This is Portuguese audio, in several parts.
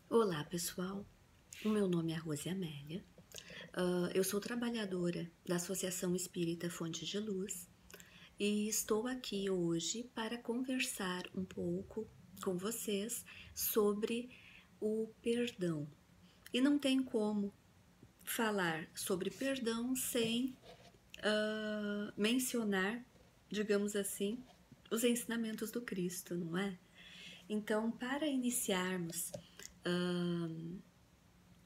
Olá, pessoal. O meu nome é Rose Amélia. Eu sou trabalhadora da Associação Espírita Fonte de Luz e estou aqui hoje para conversar um pouco com vocês sobre o perdão. E não tem como falar sobre perdão sem mencionar, digamos assim, os ensinamentos do Cristo, não é? Então, para iniciarmos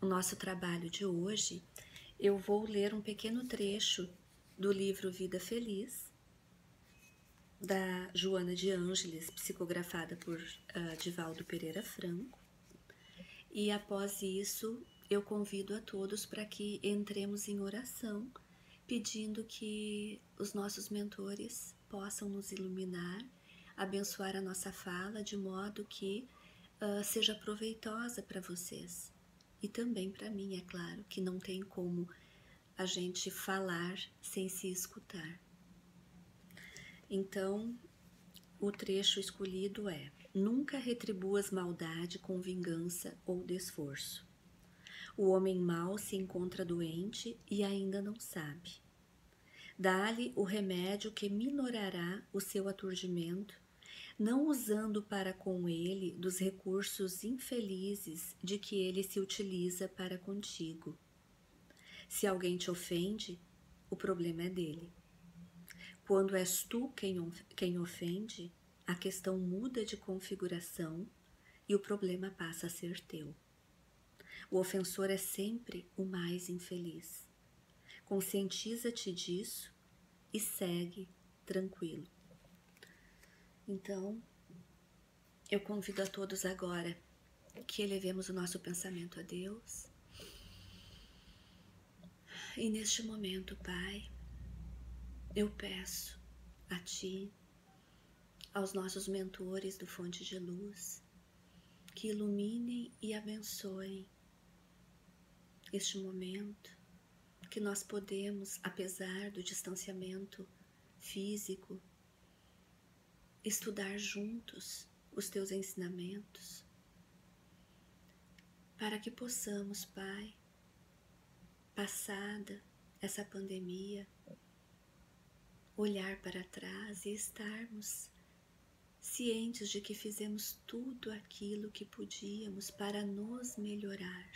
o nosso trabalho de hoje, eu vou ler um pequeno trecho do livro Vida Feliz, da Joana de Ângeles, psicografada por Divaldo Pereira Franco. E após isso, eu convido a todos para que entremos em oração, pedindo que os nossos mentores possam nos iluminar, abençoar a nossa fala de modo que seja proveitosa para vocês. E também para mim, é claro, que não tem como a gente falar sem se escutar. Então, o trecho escolhido é: nunca retribuas maldade com vingança ou desforço. O homem mau se encontra doente e ainda não sabe. Dá-lhe o remédio que minorará o seu aturdimento, não usando para com ele dos recursos infelizes de que ele se utiliza para contigo. Se alguém te ofende, o problema é dele. Quando és tu quem ofende, a questão muda de configuração e o problema passa a ser teu. O ofensor é sempre o mais infeliz. Conscientiza-te disso e segue tranquilo. Então, eu convido a todos agora que elevemos o nosso pensamento a Deus. E neste momento, Pai, eu peço a Ti, aos nossos mentores do Fonte de Luz, que iluminem e abençoem este momento, que nós podemos, apesar do distanciamento físico, estudar juntos os Teus ensinamentos, para que possamos, Pai, passada essa pandemia, olhar para trás e estarmos cientes de que fizemos tudo aquilo que podíamos para nos melhorar.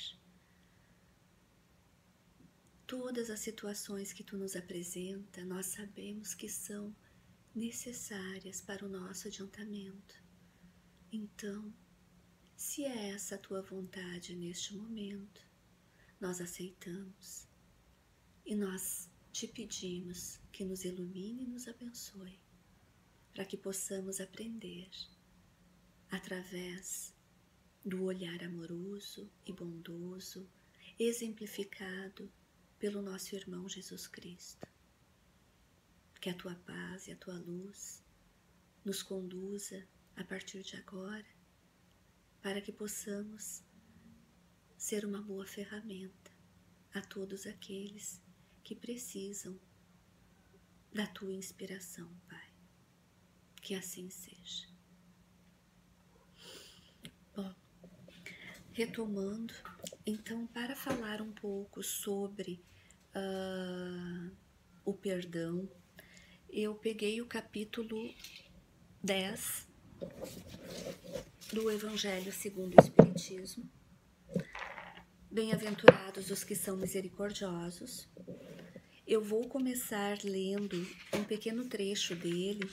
Todas as situações que Tu nos apresenta, nós sabemos que são necessárias para o nosso adiantamento. Então, se é essa a Tua vontade neste momento, nós aceitamos e nós Te pedimos que nos ilumine e nos abençoe, para que possamos aprender através do olhar amoroso e bondoso, exemplificado pelo nosso irmão Jesus Cristo. Que a Tua paz e a Tua luz nos conduza a partir de agora, para que possamos ser uma boa ferramenta a todos aqueles que precisam da Tua inspiração, Pai. Que assim seja. Bom, retomando, então, para falar um pouco sobre o perdão, eu peguei o capítulo 10 do Evangelho segundo o Espiritismo. Bem-aventurados os que são misericordiosos. Eu vou começar lendo um pequeno trecho dele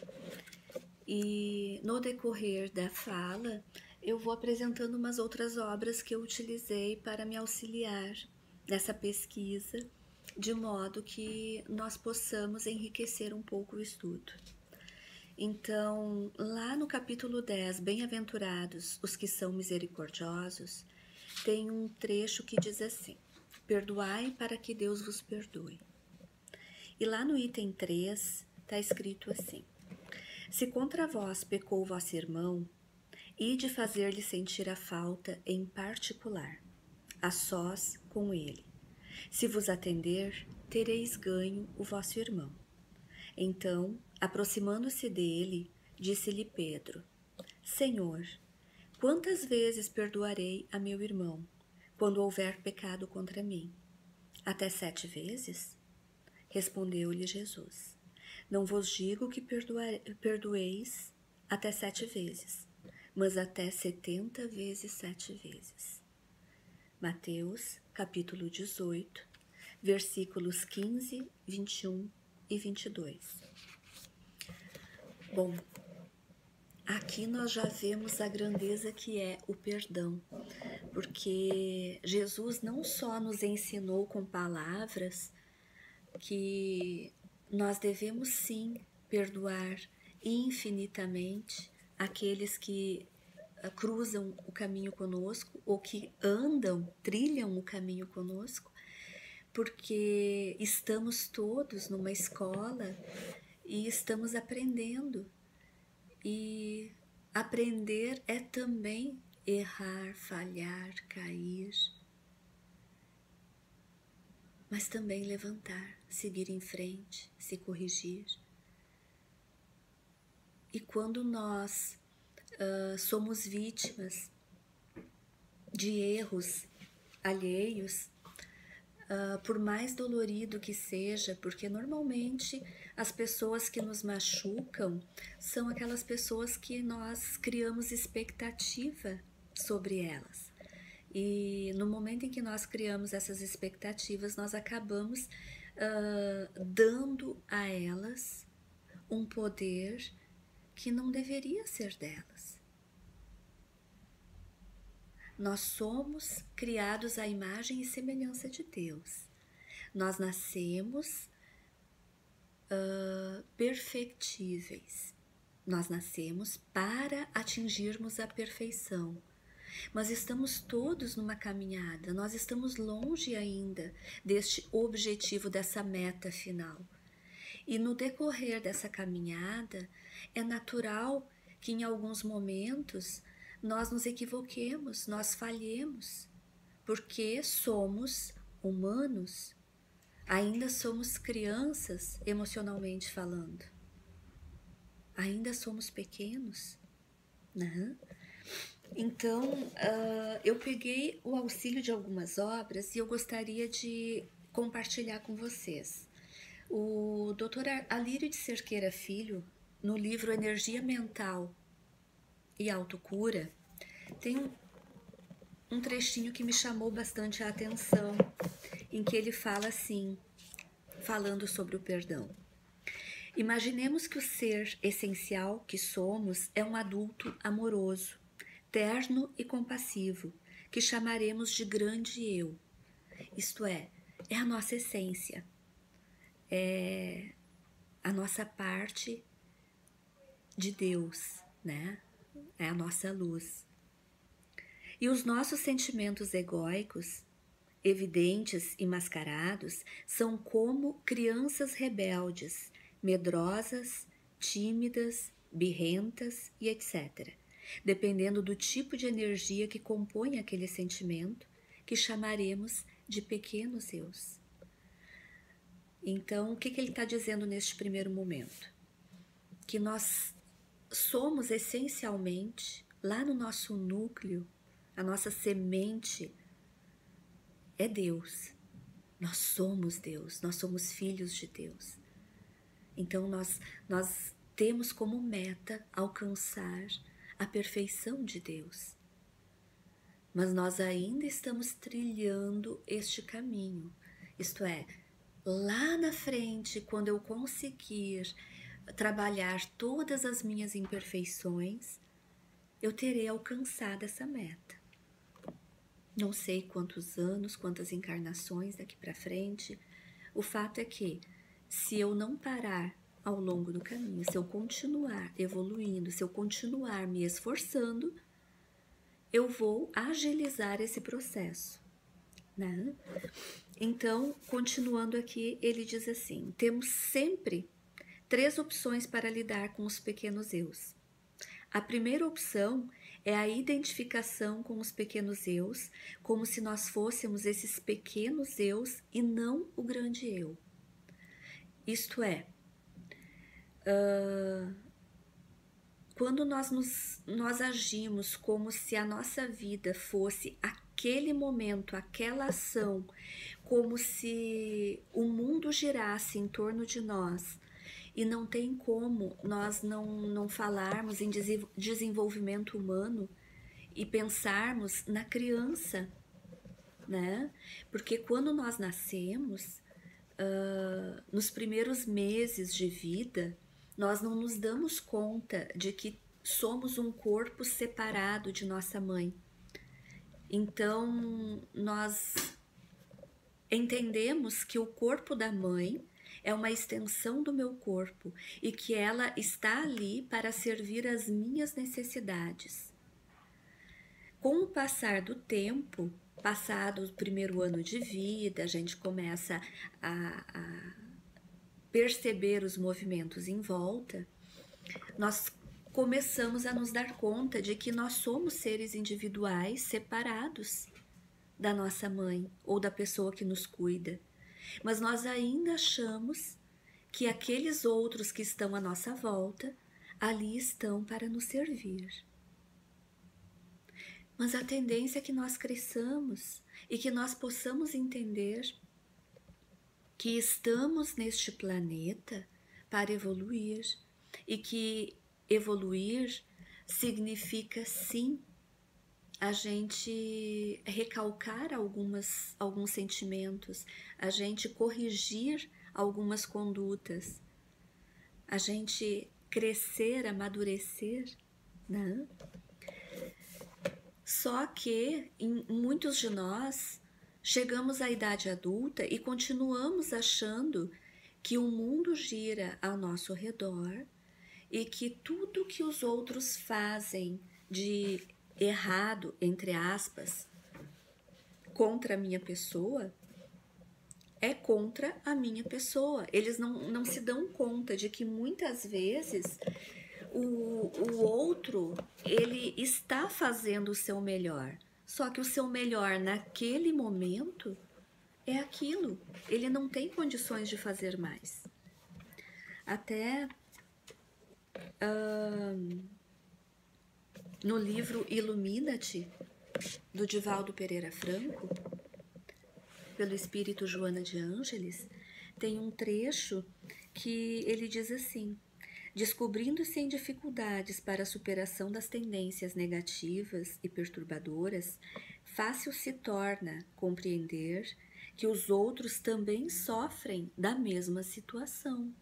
e no decorrer da fala eu vou apresentando umas outras obras que eu utilizei para me auxiliar nessa pesquisa, de modo que nós possamos enriquecer um pouco o estudo. Então, lá no capítulo 10, Bem-aventurados os que são misericordiosos, tem um trecho que diz assim: perdoai para que Deus vos perdoe. E lá no item 3 está escrito assim: se contra vós pecou vosso irmão, ide fazer-lhe sentir a falta em particular, a sós com ele. Se vos atender, tereis ganho o vosso irmão. Então, aproximando-se dele, disse-lhe Pedro: Senhor, quantas vezes perdoarei a meu irmão, quando houver pecado contra mim? Até 7 vezes? Respondeu-lhe Jesus. Não vos digo que perdoeis até 7 vezes, mas até 70 vezes 7 vezes. Mateus, capítulo 18, versículos 15, 21 e 22. Bom, aqui nós já vemos a grandeza que é o perdão, porque Jesus não só nos ensinou com palavras que nós devemos sim perdoar infinitamente aqueles que cruzam o caminho conosco ou que trilham o caminho conosco, porque estamos todos numa escola e estamos aprendendo. E aprender é também errar, falhar, cair, mas também levantar, seguir em frente, se corrigir. E quando nós somos vítimas de erros alheios, por mais dolorido que seja, porque normalmente as pessoas que nos machucam são aquelas pessoas que nós criamos expectativa sobre elas. E no momento em que nós criamos essas expectativas, nós acabamos dando a elas um poder que não deveria ser delas. Nós somos criados à imagem e semelhança de Deus. Nós nascemos perfectíveis. Nós nascemos para atingirmos a perfeição. Mas estamos todos numa caminhada, nós estamos longe ainda deste objetivo, dessa meta final. E no decorrer dessa caminhada, é natural que em alguns momentos nós nos equivoquemos, nós falhemos, porque somos humanos, ainda somos crianças emocionalmente falando, ainda somos pequenos, né? Então, eu peguei o auxílio de algumas obras e eu gostaria de compartilhar com vocês. O Dr. Alírio de Cerqueira Filho, no livro Energia Mental e Autocura, tem um trechinho que me chamou bastante a atenção, em que ele fala assim, falando sobre o perdão. Imaginemos que o ser essencial que somos é um adulto amoroso, terno e compassivo, que chamaremos de grande eu. Isto é a nossa essência, é a nossa parte de Deus, né? É a nossa luz. E os nossos sentimentos egóicos, evidentes e mascarados, são como crianças rebeldes, medrosas, tímidas, birrentas e etc., dependendo do tipo de energia que compõe aquele sentimento, que chamaremos de pequenos eus. Então, o que ele está dizendo neste primeiro momento? Que nós somos essencialmente, lá no nosso núcleo, a nossa semente é Deus. Nós somos Deus, nós somos filhos de Deus. Então nós temos como meta alcançar a perfeição de Deus. Mas nós ainda estamos trilhando este caminho. Isto é, lá na frente, quando eu conseguir trabalhar todas as minhas imperfeições, eu terei alcançado essa meta. Não sei quantos anos, quantas encarnações daqui para frente. O fato é que, se eu não parar ao longo do caminho, se eu continuar evoluindo, se eu continuar me esforçando, eu vou agilizar esse processo, né? Então, continuando aqui, ele diz assim: temos sempre 3 opções para lidar com os pequenos eus. A primeira opção é a identificação com os pequenos eus, como se nós fôssemos esses pequenos eus e não o grande eu. Isto é, quando nós agimos como se a nossa vida fosse aquele momento, aquela ação, como se o mundo girasse em torno de nós, e não tem como nós não falarmos em desenvolvimento humano e pensarmos na criança, né? Porque quando nós nascemos, nos primeiros meses de vida, nós não nos damos conta de que somos um corpo separado de nossa mãe. Então, nós entendemos que o corpo da mãe é uma extensão do meu corpo e que ela está ali para servir às minhas necessidades. Com o passar do tempo, passado o primeiro ano de vida, a gente começa a perceber os movimentos em volta, nós começamos a nos dar conta de que nós somos seres individuais separados da nossa mãe ou da pessoa que nos cuida. Mas nós ainda achamos que aqueles outros que estão à nossa volta ali estão para nos servir. Mas a tendência é que nós cresçamos e que nós possamos entender que estamos neste planeta para evoluir e que evoluir significa sim a gente recalcar alguns sentimentos, a gente corrigir algumas condutas, a gente crescer, amadurecer, né? Só que muitos de nós chegamos à idade adulta e continuamos achando que o mundo gira ao nosso redor e que tudo que os outros fazem de errado, entre aspas, contra a minha pessoa, é contra a minha pessoa. Eles não se dão conta de que muitas vezes o outro, ele está fazendo o seu melhor, só que o seu melhor naquele momento é aquilo, ele não tem condições de fazer mais. Até no livro Ilumina-te, do Divaldo Pereira Franco, pelo espírito Joana de Ângeles, tem um trecho que ele diz assim: descobrindo-se em dificuldades para a superação das tendências negativas e perturbadoras, fácil se torna compreender que os outros também sofrem da mesma situação.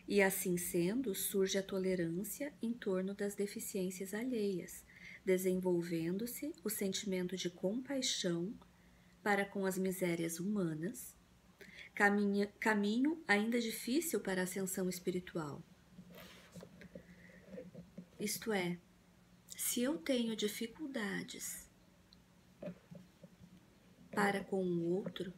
E assim sendo, surge a tolerância em torno das deficiências alheias, desenvolvendo-se o sentimento de compaixão para com as misérias humanas, caminho ainda difícil para a ascensão espiritual. Isto é, se eu tenho dificuldades para com o outro,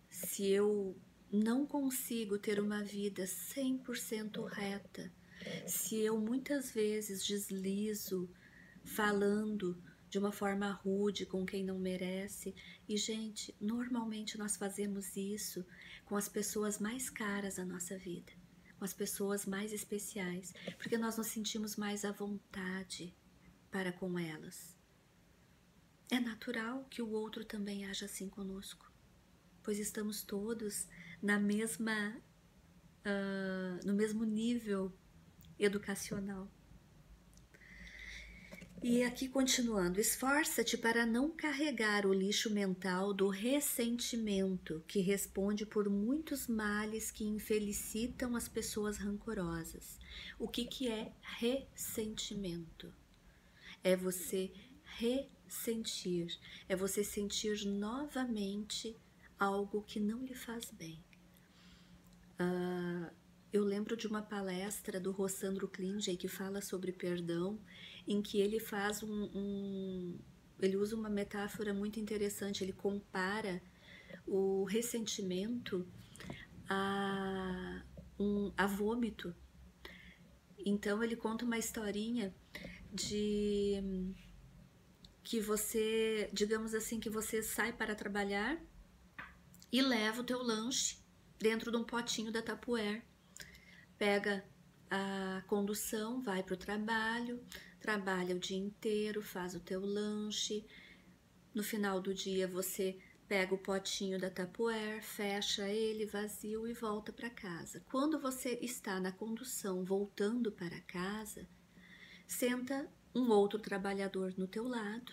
se eu não consigo ter uma vida 100% reta, se eu muitas vezes deslizo falando de uma forma rude com quem não merece, e gente, normalmente nós fazemos isso com as pessoas mais caras da nossa vida, com as pessoas mais especiais, porque nós nos sentimos mais à vontade para com elas. É natural que o outro também haja assim conosco, pois estamos todos no mesmo nível educacional. E aqui continuando, esforça-te para não carregar o lixo mental do ressentimento que responde por muitos males que infelicitam as pessoas rancorosas. O que é ressentimento? É você ressentir, é você sentir novamente algo que não lhe faz bem. Eu lembro de uma palestra do Rossandro Klingen que fala sobre perdão, em que ele faz ele usa uma metáfora muito interessante. Ele compara o ressentimento a vômito. Então ele conta uma historinha de que você, digamos assim, que você sai para trabalhar e leva o teu lanche dentro de um potinho da Tupperware. Pega a condução, vai para o trabalho, trabalha o dia inteiro, faz o teu lanche. No final do dia você pega o potinho da Tupperware, fecha ele vazio e volta para casa. Quando você está na condução voltando para casa, senta um outro trabalhador no teu lado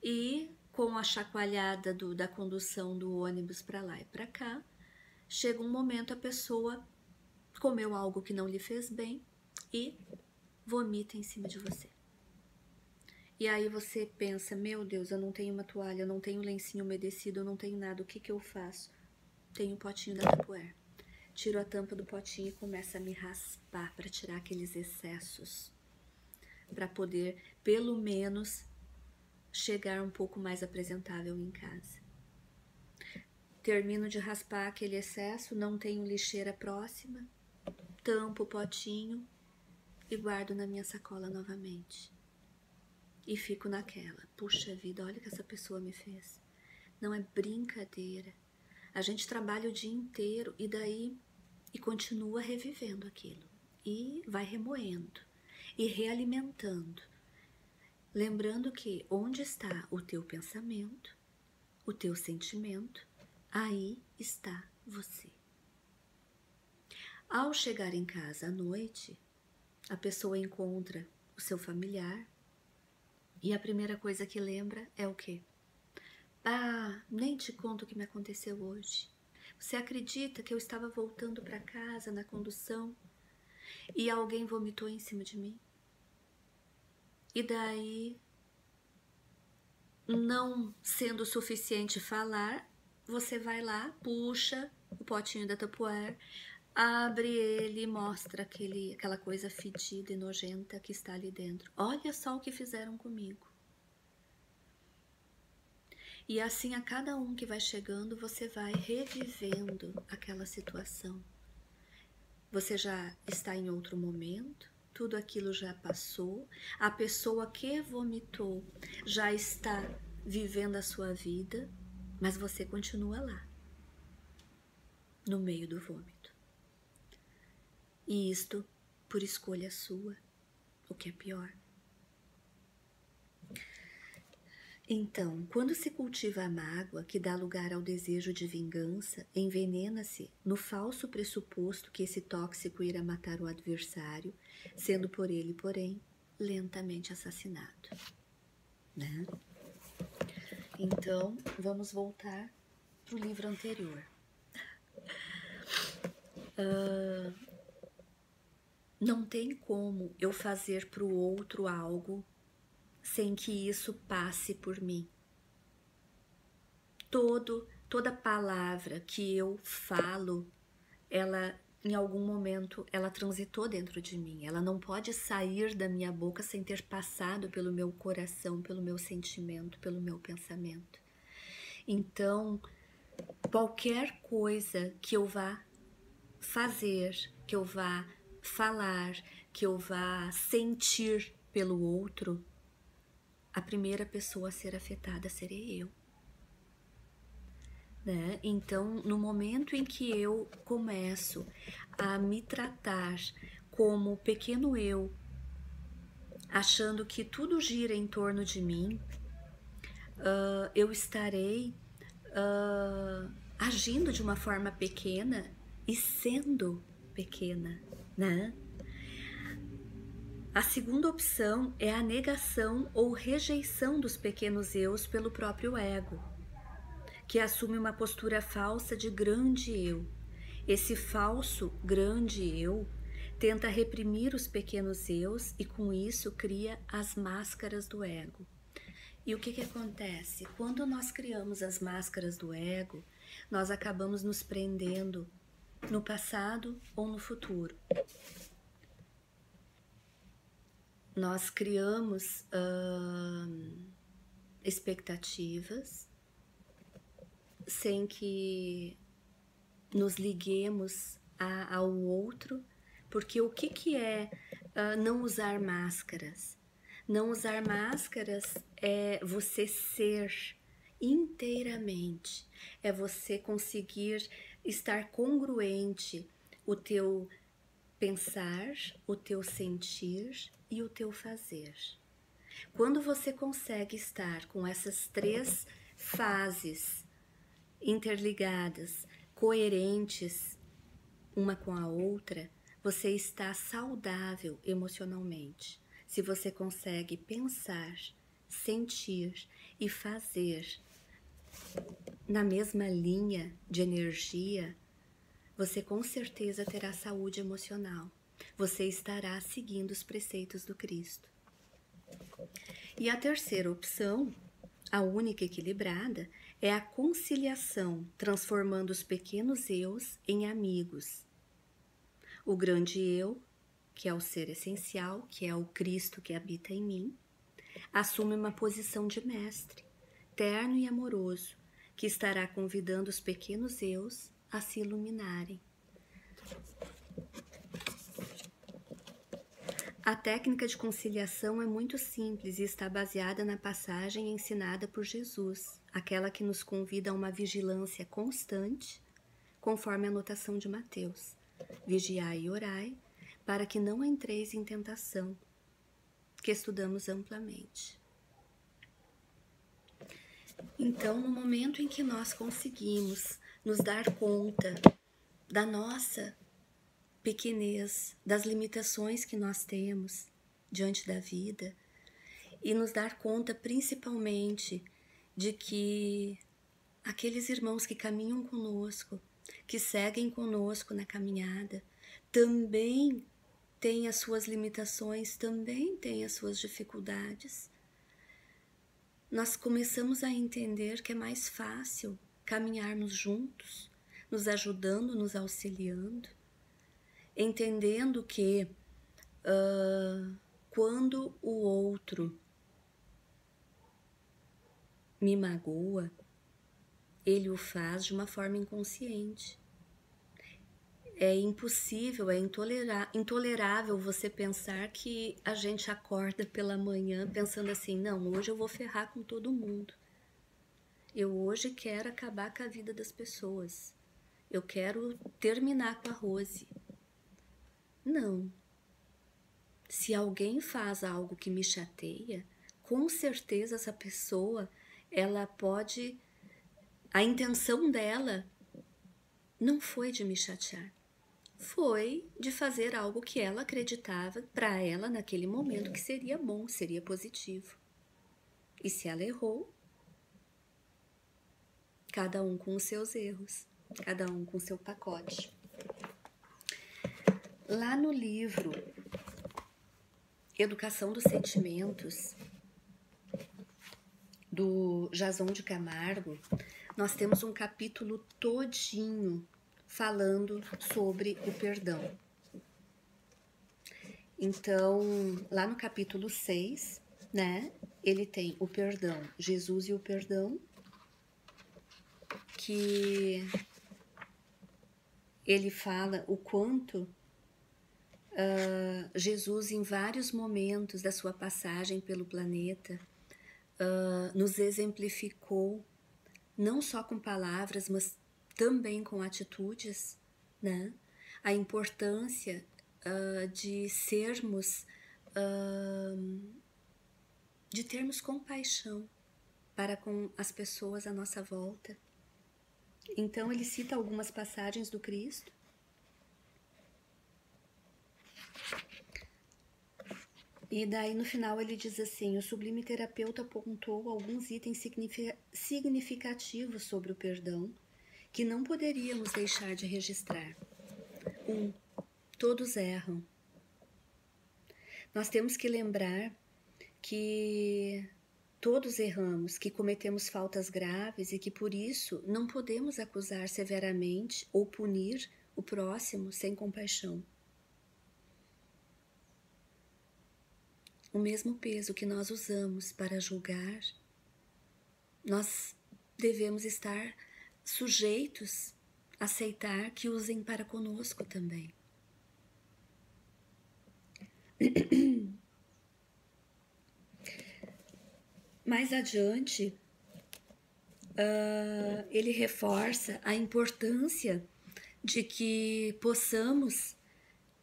e com a chacoalhada da condução do ônibus para lá e para cá, chega um momento a pessoa comeu algo que não lhe fez bem e vomita em cima de você. E aí você pensa, meu Deus, eu não tenho uma toalha, eu não tenho lencinho umedecido, eu não tenho nada, o que que eu faço? Tenho um potinho da Tupperware. Tiro a tampa do potinho e começo a me raspar para tirar aqueles excessos, para poder, pelo menos, chegar um pouco mais apresentável em casa. Termino de raspar aquele excesso, não tenho lixeira próxima, tampo o potinho e guardo na minha sacola novamente. E fico naquela, puxa vida, olha o que essa pessoa me fez. Não é brincadeira. A gente trabalha o dia inteiro e continua revivendo aquilo. E vai remoendo e realimentando. Lembrando que onde está o teu pensamento, o teu sentimento, aí está você. Ao chegar em casa à noite, a pessoa encontra o seu familiar e a primeira coisa que lembra é o quê? Ah, nem te conto o que me aconteceu hoje. Você acredita que eu estava voltando para casa na condução e alguém vomitou em cima de mim? E daí, não sendo suficiente falar, você vai lá, puxa o potinho da Tupperware, abre ele e mostra aquela coisa fedida e nojenta que está ali dentro. Olha só o que fizeram comigo. E assim, a cada um que vai chegando, você vai revivendo aquela situação. Você já está em outro momento, tudo aquilo já passou, a pessoa que vomitou já está vivendo a sua vida, mas você continua lá, no meio do vômito. E isto por escolha sua, o que é pior. Então, quando se cultiva a mágoa, que dá lugar ao desejo de vingança, envenena-se no falso pressuposto que esse tóxico irá matar o adversário, sendo por ele, porém, lentamente assassinado. Né? Então, vamos voltar para o livro anterior. Não tem como eu fazer para o outro algo sem que isso passe por mim. Toda palavra que eu falo, ela, em algum momento, ela transitou dentro de mim. Ela não pode sair da minha boca sem ter passado pelo meu coração, pelo meu sentimento, pelo meu pensamento. Então, qualquer coisa que eu vá fazer, que eu vá falar, que eu vá sentir pelo outro, a primeira pessoa a ser afetada serei eu. Né? Então, no momento em que eu começo a me tratar como pequeno eu, achando que tudo gira em torno de mim, eu estarei agindo de uma forma pequena e sendo pequena, né? A segunda opção é a negação ou rejeição dos pequenos eus pelo próprio ego, que assume uma postura falsa de grande eu. Esse falso grande eu tenta reprimir os pequenos eus e com isso cria as máscaras do ego. E o que acontece? Quando nós criamos as máscaras do ego, nós acabamos nos prendendo no passado ou no futuro. Nós criamos expectativas sem que nos liguemos ao outro, porque o que é não usar máscaras? Não usar máscaras é você ser inteiramente, é você conseguir estar congruente, o teu pensar, o teu sentir e o teu fazer. Quando você consegue estar com essas 3 fases interligadas, coerentes uma com a outra, você está saudável emocionalmente. Se você consegue pensar, sentir e fazer na mesma linha de energia, você com certeza terá saúde emocional. Você estará seguindo os preceitos do Cristo. E a terceira opção, a única equilibrada, é a conciliação, transformando os pequenos eus em amigos. O grande eu, que é o ser essencial, que é o Cristo que habita em mim, assume uma posição de mestre, terno e amoroso, que estará convidando os pequenos eus a se iluminarem. A técnica de conciliação é muito simples e está baseada na passagem ensinada por Jesus, aquela que nos convida a uma vigilância constante, conforme a anotação de Mateus. Vigiai e orai, para que não entreis em tentação, que estudamos amplamente. Então, no momento em que nós conseguimos nos dar conta da nossa pequenez, das limitações que nós temos diante da vida, e nos dar conta principalmente de que aqueles irmãos que caminham conosco, que seguem conosco na caminhada, também têm as suas limitações, também têm as suas dificuldades. Nós começamos a entender que é mais fácil caminharmos juntos, nos ajudando, nos auxiliando, entendendo que quando o outro me magoa, ele o faz de uma forma inconsciente. É impossível, é intolerável você pensar que a gente acorda pela manhã pensando assim, não, hoje eu vou ferrar com todo mundo. Eu hoje quero acabar com a vida das pessoas. Eu quero terminar com a Rose. Não. Se alguém faz algo que me chateia, com certeza essa pessoa, ela pode... A intenção dela não foi de me chatear. Foi de fazer algo que ela acreditava para ela naquele momento que seria bom, seria positivo. E se ela errou, cada um com os seus erros, cada um com o seu pacote. Lá no livro Educação dos Sentimentos, do Jason de Camargo, nós temos um capítulo todinho falando sobre o perdão. Então, lá no capítulo 6, né, ele tem o perdão, Jesus e o perdão, que ele fala o quanto Jesus, em vários momentos da sua passagem pelo planeta, nos exemplificou, não só com palavras, mas também com atitudes, né? A importância de sermos, de termos compaixão para com as pessoas à nossa volta. Então, ele cita algumas passagens do Cristo. E daí, no final, ele diz assim, o sublime terapeuta apontou alguns itens significativos sobre o perdão que não poderíamos deixar de registrar. 1. Todos erram. Nós temos que lembrar que todos erramos, que cometemos faltas graves e que por isso não podemos acusar severamente ou punir o próximo sem compaixão. O mesmo peso que nós usamos para julgar, nós devemos estar sujeitos a aceitar que usem para conosco também. Mais adiante, ele reforça a importância de que possamos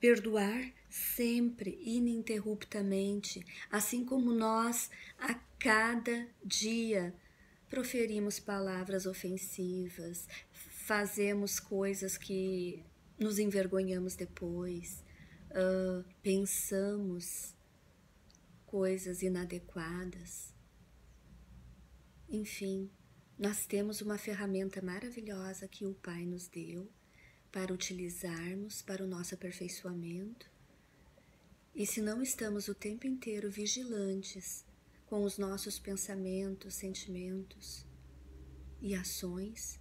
Perdoar sempre, ininterruptamente, assim como nós, a cada dia, proferimos palavras ofensivas, fazemos coisas que nos envergonhamos depois, pensamos coisas inadequadas. Enfim, nós temos uma ferramenta maravilhosa que o Pai nos deu para utilizarmos para o nosso aperfeiçoamento. E se não estamos o tempo inteiro vigilantes com os nossos pensamentos, sentimentos e ações,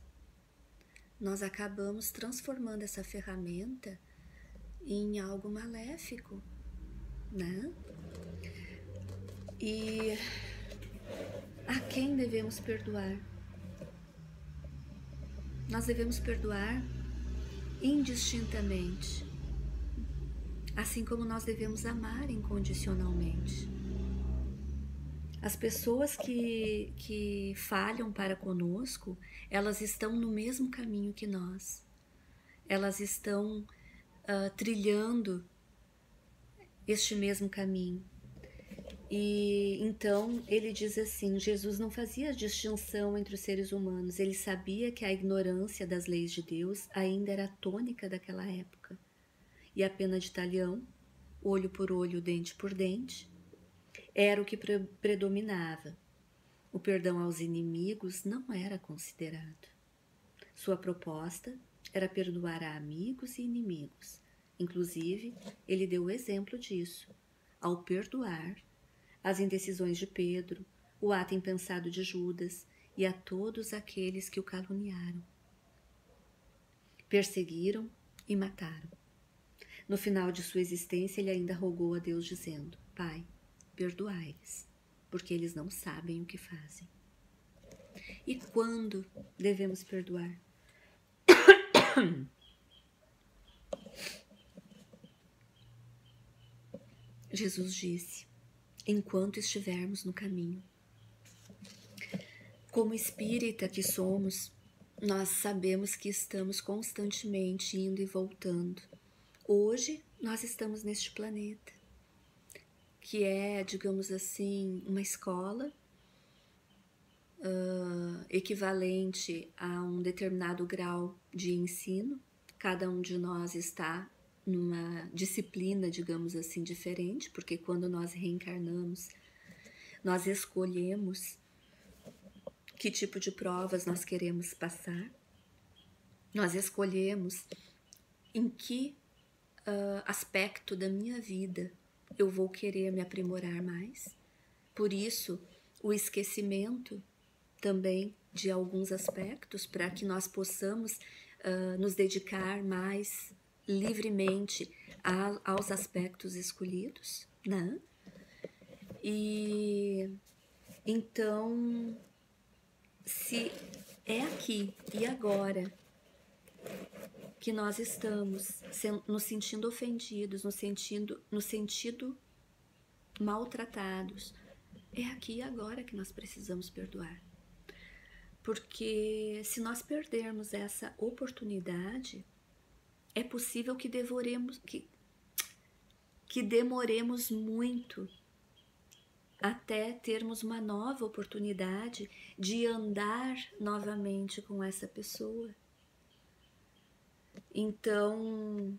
nós acabamos transformando essa ferramenta em algo maléfico, né? E a quem devemos perdoar? Nós devemos perdoar indistintamente, assim como nós devemos amar incondicionalmente. As pessoas que falham para conosco, elas estão no mesmo caminho que nós. Elas estão trilhando este mesmo caminho. E então ele diz assim, Jesus não fazia distinção entre os seres humanos, ele sabia que a ignorância das leis de Deus ainda era tônica daquela época. E a pena de talhão, olho por olho, dente por dente, era o que predominava. O perdão aos inimigos não era considerado. Sua proposta era perdoar a amigos e inimigos. Inclusive, ele deu o exemplo disso, ao perdoar as indecisões de Pedro, o ato impensado de Judas e a todos aqueles que o caluniaram, perseguiram e mataram. No final de sua existência, ele ainda rogou a Deus dizendo: Pai, perdoai-lhes, porque eles não sabem o que fazem. E quando devemos perdoar? Jesus disse: enquanto estivermos no caminho. Como espírita que somos, nós sabemos que estamos constantemente indo e voltando. Hoje, nós estamos neste planeta, que é, digamos assim, uma escola equivalente a um determinado grau de ensino. Cada um de nós está numa disciplina, digamos assim, diferente, porque quando nós reencarnamos, nós escolhemos que tipo de provas nós queremos passar, nós escolhemos em que aspecto da minha vida eu vou querer me aprimorar mais. Por isso, o esquecimento também de alguns aspectos, para que nós possamos nos dedicar mais livremente aos aspectos escolhidos, né? E então, se é aqui e agora que nós estamos nos sentindo ofendidos, nos sentindo maltratados, é aqui e agora que nós precisamos perdoar. Porque se nós perdermos essa oportunidade, é possível que demoremos muito até termos uma nova oportunidade de andar novamente com essa pessoa. Então,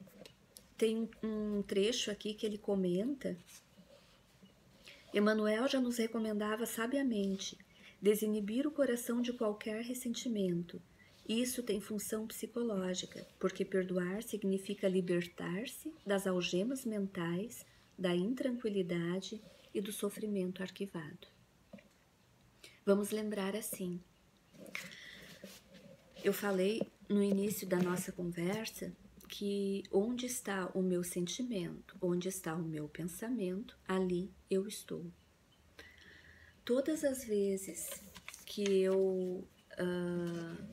tem um trecho aqui que ele comenta: Emmanuel já nos recomendava sabiamente desinibir o coração de qualquer ressentimento. Isso tem função psicológica, porque perdoar significa libertar-se das algemas mentais, da intranquilidade e do sofrimento arquivado. Vamos lembrar assim. Eu falei no início da nossa conversa que onde está o meu sentimento, onde está o meu pensamento, ali eu estou. Todas as vezes que eu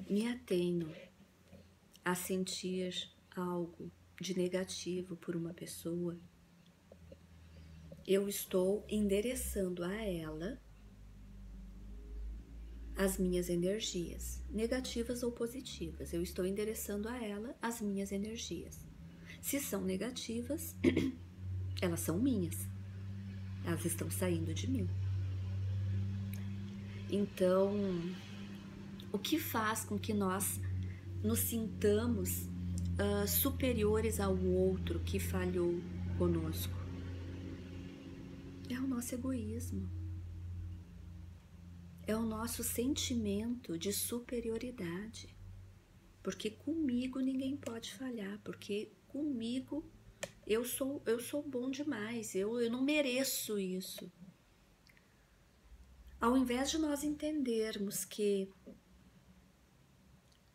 me atenho a sentir algo de negativo por uma pessoa, eu estou endereçando a ela as minhas energias, negativas ou positivas. Eu estou endereçando a ela as minhas energias. Se são negativas, elas são minhas. Elas estão saindo de mim. Então, o que faz com que nós nos sintamos superiores ao outro que falhou conosco? É o nosso egoísmo. É o nosso sentimento de superioridade. Porque comigo ninguém pode falhar, porque comigo eu sou bom demais, eu não mereço isso. Ao invés de nós entendermos que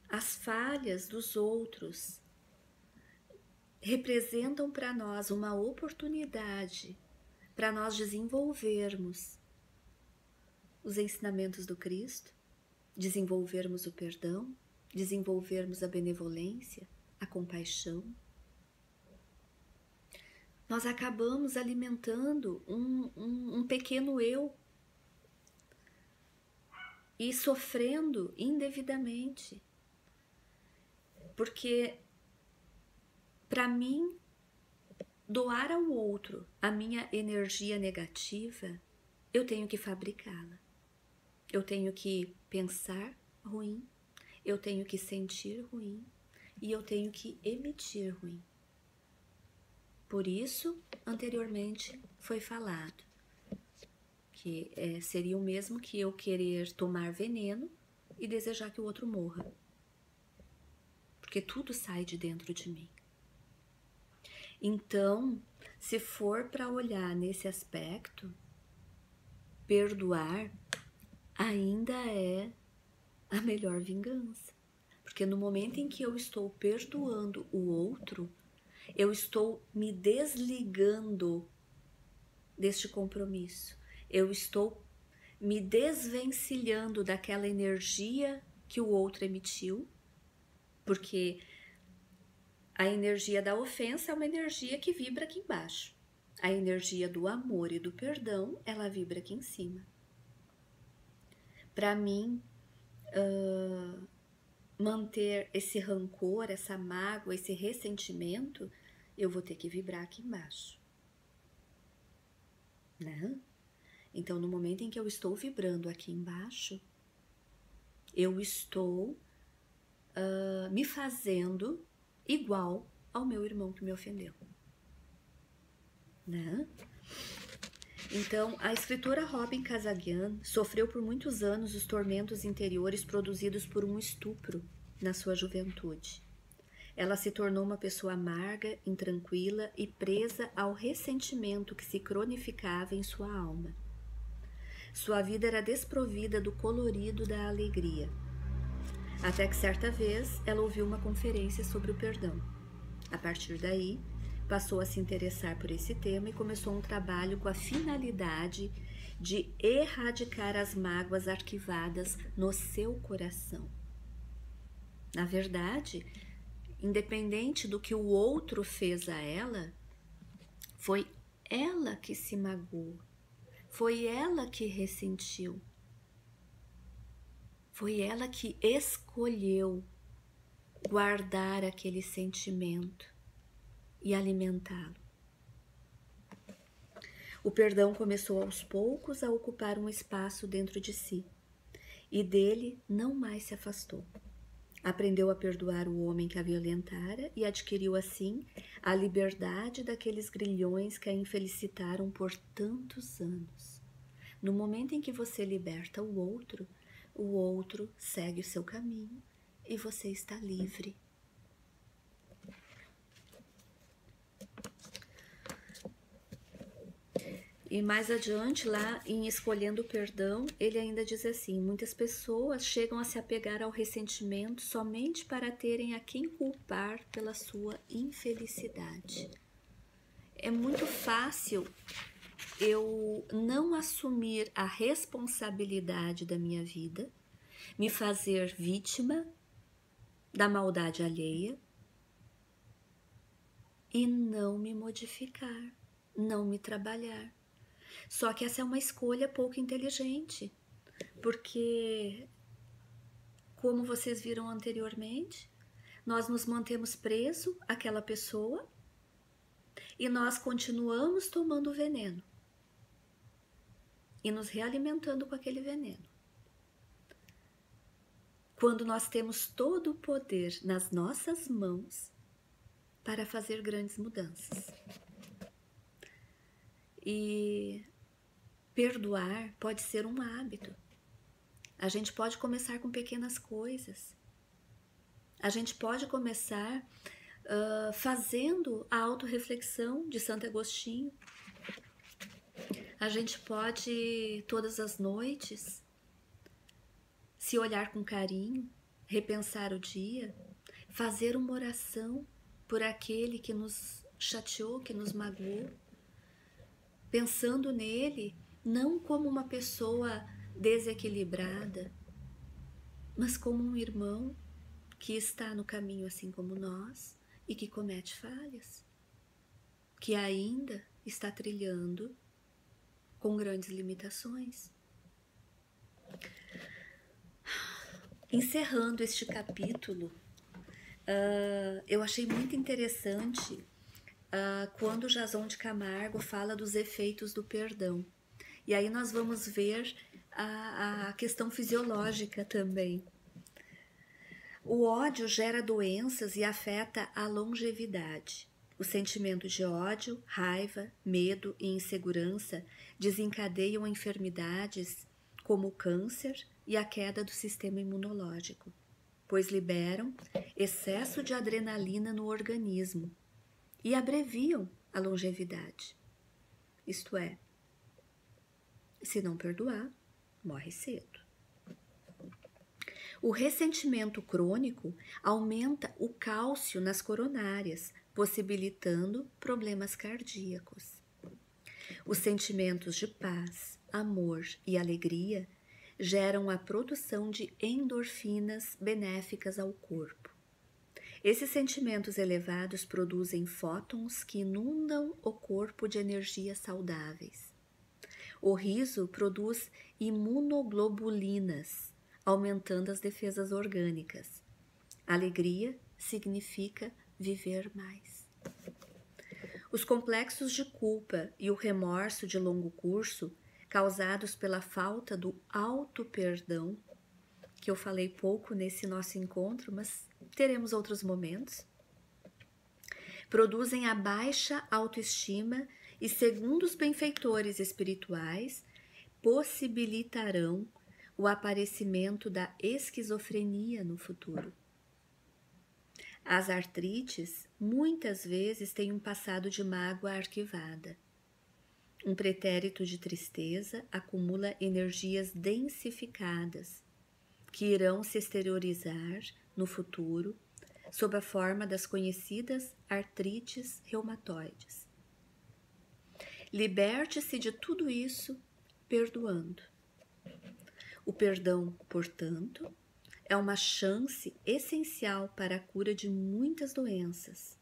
as falhas dos outros representam para nós uma oportunidade para nós desenvolvermos os ensinamentos do Cristo, desenvolvermos o perdão, desenvolvermos a benevolência, a compaixão, nós acabamos alimentando um pequeno eu e sofrendo indevidamente. Porque, para mim, doar ao outro a minha energia negativa, eu tenho que fabricá-la. Eu tenho que pensar ruim, eu tenho que sentir ruim e eu tenho que emitir ruim. Por isso, anteriormente foi falado que seria o mesmo que eu querer tomar veneno e desejar que o outro morra. Porque tudo sai de dentro de mim. Então, se for para olhar nesse aspecto, perdoar ainda é a melhor vingança. Porque no momento em que eu estou perdoando o outro, eu estou me desligando deste compromisso. Eu estou me desvencilhando daquela energia que o outro emitiu, porque a energia da ofensa é uma energia que vibra aqui embaixo. A energia do amor e do perdão, ela vibra aqui em cima. Para mim, manter esse rancor, essa mágoa, esse ressentimento, eu vou ter que vibrar aqui embaixo, né? Então, no momento em que eu estou vibrando aqui embaixo, eu estou me fazendo igual ao meu irmão que me ofendeu, né? Então, a escritora Robin Kasabian sofreu por muitos anos os tormentos interiores produzidos por um estupro na sua juventude. Ela se tornou uma pessoa amarga, intranquila e presa ao ressentimento que se cronificava em sua alma. Sua vida era desprovida do colorido da alegria. Até que certa vez ela ouviu uma conferência sobre o perdão. A partir daí, passou a se interessar por esse tema e começou um trabalho com a finalidade de erradicar as mágoas arquivadas no seu coração. Na verdade, independente do que o outro fez a ela, foi ela que se magoou, foi ela que ressentiu, foi ela que escolheu guardar aquele sentimento e alimentá-lo. O perdão começou aos poucos a ocupar um espaço dentro de si e dele não mais se afastou. Aprendeu a perdoar o homem que a violentara e adquiriu assim a liberdade daqueles grilhões que a infelicitaram por tantos anos. No momento em que você liberta o outro segue o seu caminho e você está livre. E mais adiante, lá em Escolhendo o Perdão, ele ainda diz assim: muitas pessoas chegam a se apegar ao ressentimento somente para terem a quem culpar pela sua infelicidade. É muito fácil eu não assumir a responsabilidade da minha vida, me fazer vítima da maldade alheia e não me modificar, não me trabalhar. Só que essa é uma escolha pouco inteligente, porque, como vocês viram anteriormente, nós nos mantemos presos àquela pessoa e nós continuamos tomando veneno e nos realimentando com aquele veneno. Quando nós temos todo o poder nas nossas mãos para fazer grandes mudanças. E perdoar pode ser um hábito. A gente pode começar com pequenas coisas. A gente pode começar fazendo a autorreflexão de Santo Agostinho. A gente pode, todas as noites, se olhar com carinho, repensar o dia, fazer uma oração por aquele que nos chateou, que nos magoou, pensando nele não como uma pessoa desequilibrada, mas como um irmão que está no caminho assim como nós e que comete falhas, que ainda está trilhando com grandes limitações. Encerrando este capítulo, eu achei muito interessante quando Jason de Camargo fala dos efeitos do perdão. E aí nós vamos ver a questão fisiológica também. O ódio gera doenças e afeta a longevidade. Os sentimentos de ódio, raiva, medo e insegurança desencadeiam enfermidades como o câncer e a queda do sistema imunológico, pois liberam excesso de adrenalina no organismo e abreviam a longevidade. Isto é, se não perdoar, morre cedo. O ressentimento crônico aumenta o cálcio nas coronárias, possibilitando problemas cardíacos. Os sentimentos de paz, amor e alegria geram a produção de endorfinas benéficas ao corpo. Esses sentimentos elevados produzem fótons que inundam o corpo de energias saudáveis. O riso produz imunoglobulinas, aumentando as defesas orgânicas. Alegria significa viver mais. Os complexos de culpa e o remorso de longo curso, causados pela falta do auto-perdão, que eu falei pouco nesse nosso encontro, mas teremos outros momentos, produzem a baixa autoestima e, segundo os benfeitores espirituais, possibilitarão o aparecimento da esquizofrenia no futuro. As artrites muitas vezes têm um passado de mágoa arquivada. Um pretérito de tristeza acumula energias densificadas, que irão se exteriorizar no futuro sob a forma das conhecidas artrites reumatoides. Liberte-se de tudo isso perdoando. O perdão, portanto, é uma chance essencial para a cura de muitas doenças.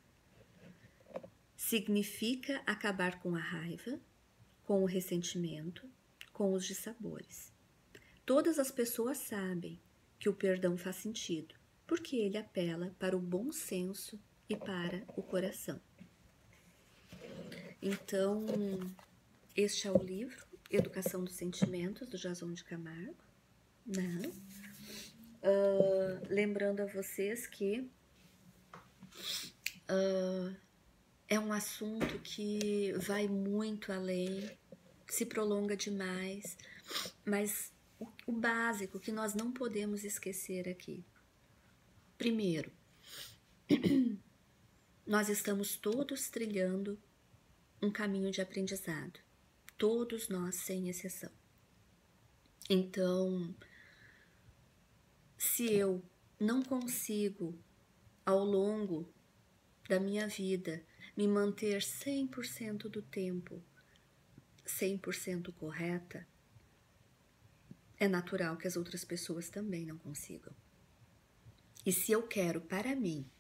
Significa acabar com a raiva, com o ressentimento, com os dissabores. Todas as pessoas sabem que o perdão faz sentido, porque ele apela para o bom senso e para o coração. Então, este é o livro Educação dos Sentimentos, do Jason de Camargo. Lembrando a vocês que é um assunto que vai muito além, se prolonga demais, mas o básico que nós não podemos esquecer aqui. Primeiro, nós estamos todos trilhando um caminho de aprendizado, todos nós sem exceção. Então, se eu não consigo, ao longo da minha vida, me manter 100% do tempo 100% correta, é natural que as outras pessoas também não consigam. E se eu quero para mim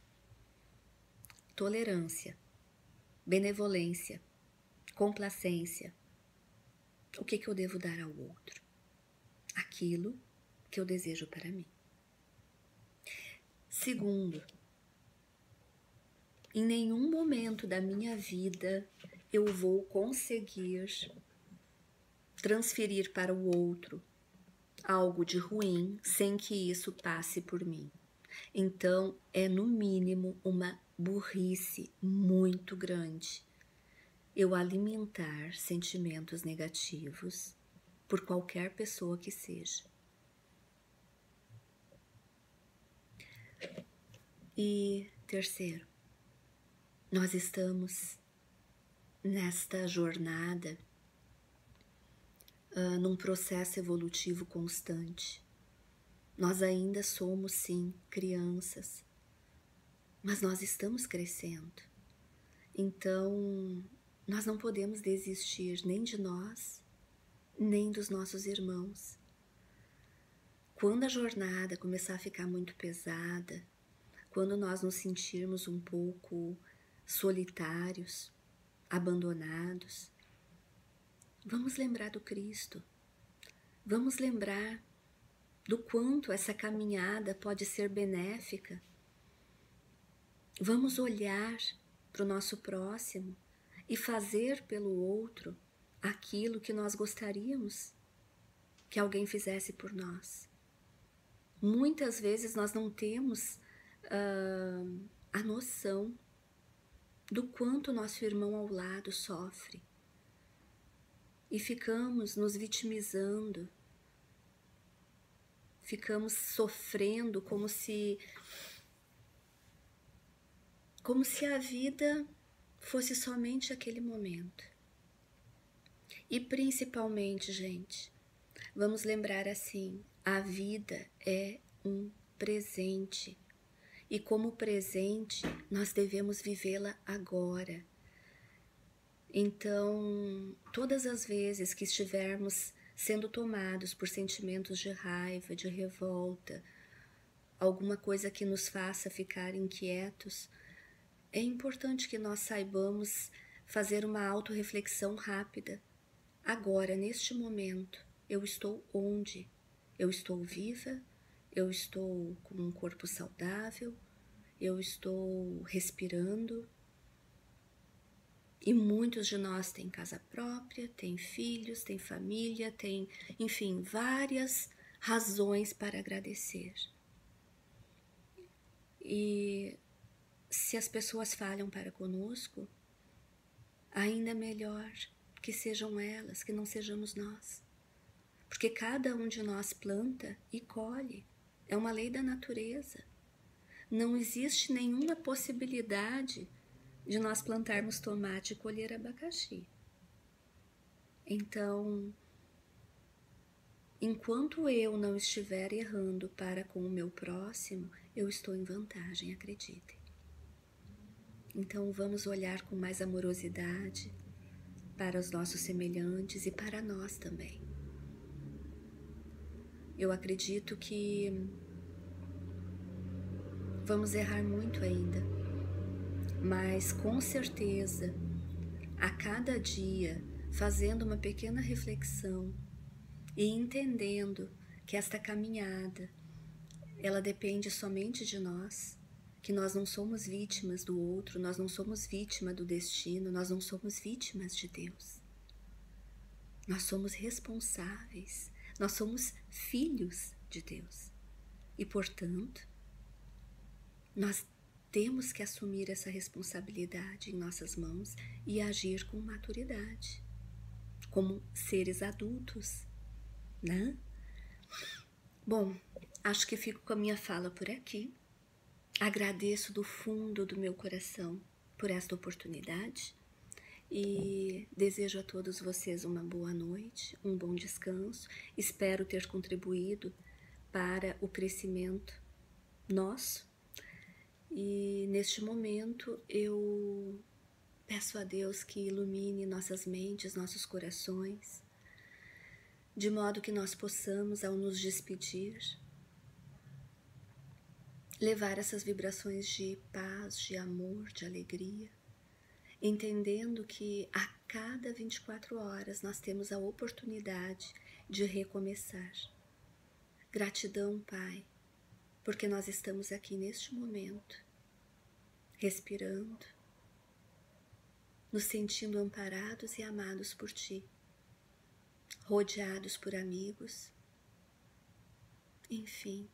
tolerância, benevolência, complacência, o que eu devo dar ao outro? Aquilo que eu desejo para mim. Segundo, Em nenhum momento da minha vida eu vou conseguir transferir para o outro algo de ruim sem que isso passe por mim. Então, é no mínimo uma burrice muito grande eu alimentar sentimentos negativos por qualquer pessoa que seja. E terceiro, nós estamos nesta jornada num processo evolutivo constante. Nós ainda somos, sim, crianças, mas nós estamos crescendo. Então, nós não podemos desistir nem de nós, nem dos nossos irmãos. Quando a jornada começar a ficar muito pesada, quando nós nos sentirmos um pouco solitários, abandonados, vamos lembrar do Cristo. Vamos lembrar do quanto essa caminhada pode ser benéfica. Vamos olhar para o nosso próximo e fazer pelo outro aquilo que nós gostaríamos que alguém fizesse por nós. Muitas vezes nós não temos a noção do quanto nosso irmão ao lado sofre e ficamos nos vitimizando, ficamos sofrendo como se a vida fosse somente aquele momento. E principalmente, gente, vamos lembrar assim, a vida é um presente. E como presente, nós devemos vivê-la agora. Então, todas as vezes que estivermos sendo tomados por sentimentos de raiva, de revolta, alguma coisa que nos faça ficar inquietos, é importante que nós saibamos fazer uma autorreflexão rápida. Agora, neste momento, eu estou onde? Eu estou viva? Eu estou com um corpo saudável? Eu estou respirando? E muitos de nós têm casa própria, têm filhos, têm família, têm, enfim, várias razões para agradecer. E se as pessoas falham para conosco, ainda melhor que sejam elas, que não sejamos nós. Porque cada um de nós planta e colhe. É uma lei da natureza. Não existe nenhuma possibilidade de nós plantarmos tomate e colher abacaxi. Então, enquanto eu não estiver errando para com o meu próximo, eu estou em vantagem, acreditem. Então, vamos olhar com mais amorosidade para os nossos semelhantes e para nós também. Eu acredito que vamos errar muito ainda, mas com certeza, a cada dia, fazendo uma pequena reflexão e entendendo que esta caminhada, ela depende somente de nós, que nós não somos vítimas do outro, nós não somos vítima do destino, nós não somos vítimas de Deus. Nós somos responsáveis, nós somos filhos de Deus. E, portanto, nós temos que assumir essa responsabilidade em nossas mãos e agir com maturidade, como seres adultos, né? Bom, acho que fico com a minha fala por aqui. Agradeço do fundo do meu coração por esta oportunidade e desejo a todos vocês uma boa noite, um bom descanso. Espero ter contribuído para o crescimento nosso. E neste momento eu peço a Deus que ilumine nossas mentes, nossos corações, de modo que nós possamos, ao nos despedir, levar essas vibrações de paz, de amor, de alegria, entendendo que a cada 24 horas nós temos a oportunidade de recomeçar. Gratidão, Pai, porque nós estamos aqui neste momento, respirando, nos sentindo amparados e amados por Ti, rodeados por amigos, enfim,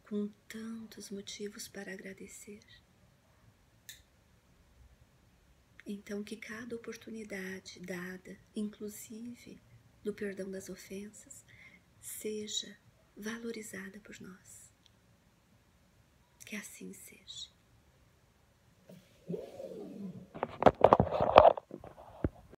com tantos motivos para agradecer. Então, que cada oportunidade dada, inclusive do perdão das ofensas, seja valorizada por nós. Que assim seja.